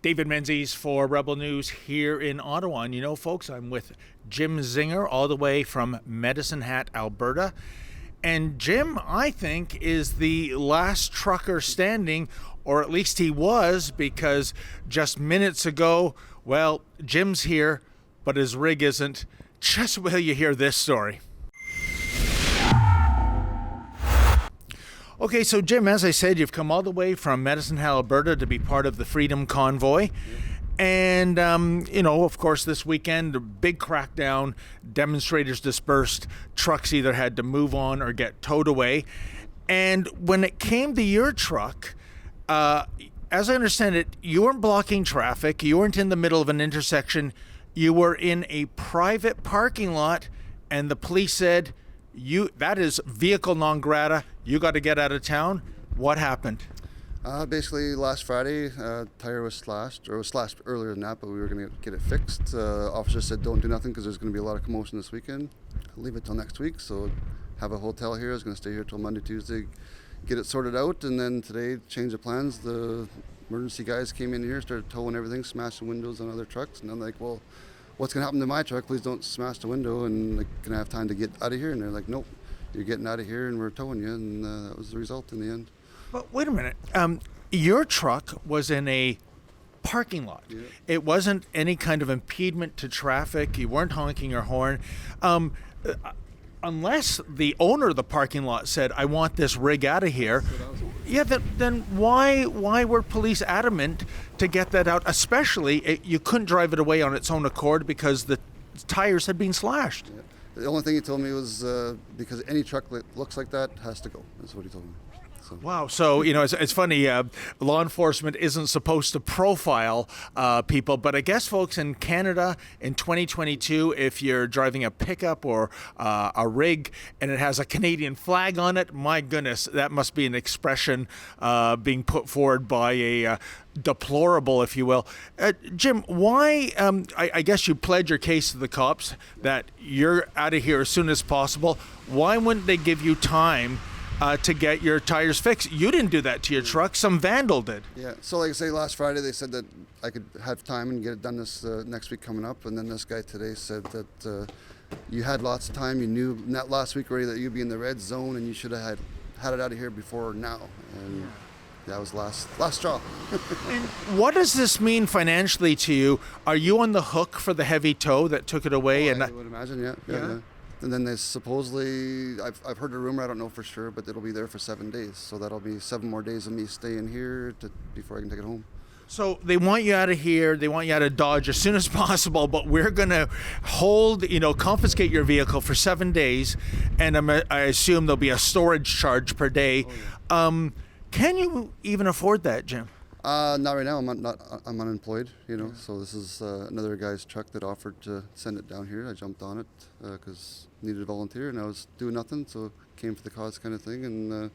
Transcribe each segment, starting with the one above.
David Menzies for Rebel News here in Ottawa. And you know, folks, I'm with Jim Zinger all the way from Medicine Hat, Alberta. And Jim, I think, is the last trucker standing, or at least he was, because just minutes ago, well, Jim's here, but his rig isn't. Just will you hear this story. Okay, so Jim, as I said, you've come all the way from Medicine Hat, Alberta to be part of the Freedom Convoy. And, of course, this weekend, a big crackdown, demonstrators dispersed, trucks either had to move on or get towed away. And when it came to your truck, as I understand it, you weren't blocking traffic, you weren't in the middle of an intersection, you were in a private parking lot, and the police said, that is vehicle non grata, you got to get out of town. What happened? Basically, last Friday, tire was slashed, or it was slashed earlier than that, but we were going to get it fixed. Officer said don't do nothing because there's going to be a lot of commotion this weekend. Leave it till next week, so have a hotel here. I was going to stay here till Monday, Tuesday, get it sorted out, and then today, change of plans. The emergency guys came in here, started towing everything, smashing windows on other trucks, and I'm like, well, what's going to happen to my truck? Please don't smash the window, and like, can I have time to get out of here? And they're like, nope, you're getting out of here, and we're towing you, and that was the result in the end. But wait a minute. Your truck was in a parking lot. Yeah. It wasn't any kind of impediment to traffic. You weren't honking your horn. Unless the owner of the parking lot said, I want this rig out of here. Yeah, then why were police adamant to get that out? Especially, you couldn't drive it away on its own accord because the tires had been slashed. Yeah. The only thing he told me was because any truck that looks like that has to go. That's what he told me. So. Wow. So, it's funny, law enforcement isn't supposed to profile people, but I guess, folks, in Canada in 2022, if you're driving a pickup or a rig and it has a Canadian flag on it, my goodness, that must be an expression being put forward by a deplorable, if you will. Jim, why, I guess you pled your case to the cops that you're out of here as soon as possible. Why wouldn't they give you time to get your tires fixed? You didn't do that to your truck. Some vandal did. Yeah. So like I say, last Friday they said that I could have time and get it done this next week coming up. And then this guy today said that you had lots of time. You knew not last week already that you'd be in the red zone and you should have had it out of here before now. And that was last straw. And what does this mean financially to you? Are you on the hook for the heavy tow that took it away? I would imagine, yeah. And then they supposedly, I've heard a rumor, I don't know for sure, but it'll be there for 7 days. So that'll be 7 more days of me staying here before I can take it home. So they want you out of here, they want you out of Dodge as soon as possible, but we're going to confiscate your vehicle for 7 days, and I assume there'll be a storage charge per day. Oh, yeah. Can you even afford that, Jim? Not right now. I'm unemployed, so this is another guy's truck that offered to send it down here. I jumped on it because needed a volunteer, and I was doing nothing, so came for the cause kind of thing. And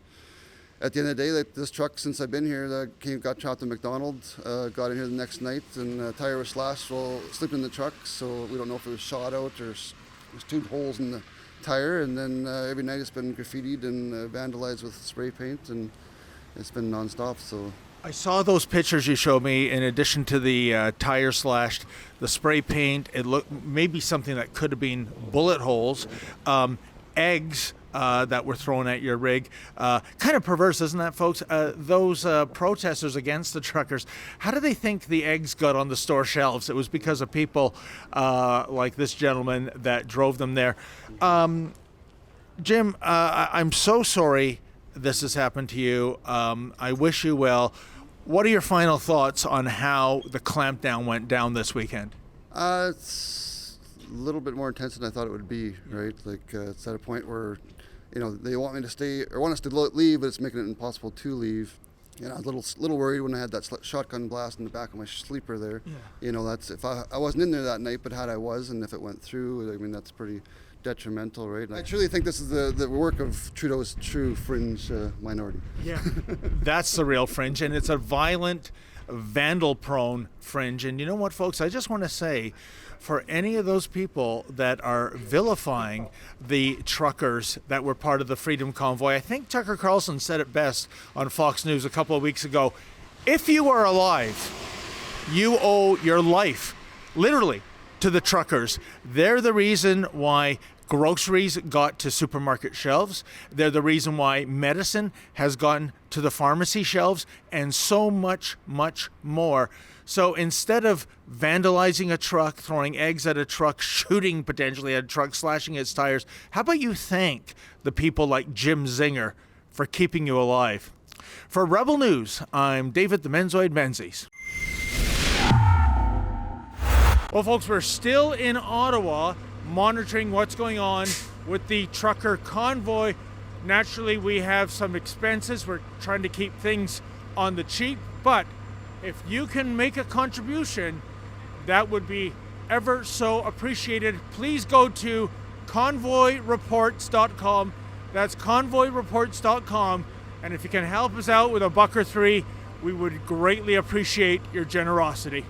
at the end of the day, this truck, since I've been here, got chopped at McDonald's, got in here the next night, and tire was slashed while sleeping in the truck, so we don't know if it was shot out or there's 2 holes in the tire. And then every night it's been graffitied and vandalized with spray paint, and it's been nonstop, so... I saw those pictures you showed me. In addition to the tire slashed, the spray paint, it looked maybe something that could have been bullet holes, eggs that were thrown at your rig. Kind of perverse, isn't that, folks? Those protesters against the truckers, how do they think the eggs got on the store shelves? It was because of people like this gentleman that drove them there. Jim, I'm so sorry this has happened to you. I wish you well. What are your final thoughts on how the clampdown went down this weekend? It's a little bit more intense than I thought it would be, right? Like it's at a point where, they want me to stay or want us to leave, but it's making it impossible to leave. I was a little worried when I had that shotgun blast in the back of my sleeper there. Yeah. That's if I wasn't in there that night, but had I was, and if it went through, that's pretty detrimental, right? And I truly think this is the work of Trudeau's true fringe minority. Yeah, that's the real fringe, and it's a violent, vandal-prone fringe. And you know what, folks? I just want to say, for any of those people that are vilifying the truckers that were part of the Freedom Convoy, I think Tucker Carlson said it best on Fox News a couple of weeks ago. If you are alive, You owe your life, literally, to the truckers. They're the reason why groceries got to supermarket shelves. They're the reason why medicine has gone to the pharmacy shelves, and so much, much more. So instead of vandalizing a truck, throwing eggs at a truck, shooting potentially at a truck, slashing its tires, how about you thank the people like Jim Zinger for keeping you alive? For Rebel News, I'm David the Menzoid Menzies. Well, folks, we're still in Ottawa monitoring what's going on with the trucker convoy. Naturally, we have some expenses. We're trying to keep things on the cheap, but if you can make a contribution, that would be ever so appreciated. Please go to convoyreports.com. That's convoyreports.com. And if you can help us out with $1 or $3, we would greatly appreciate your generosity.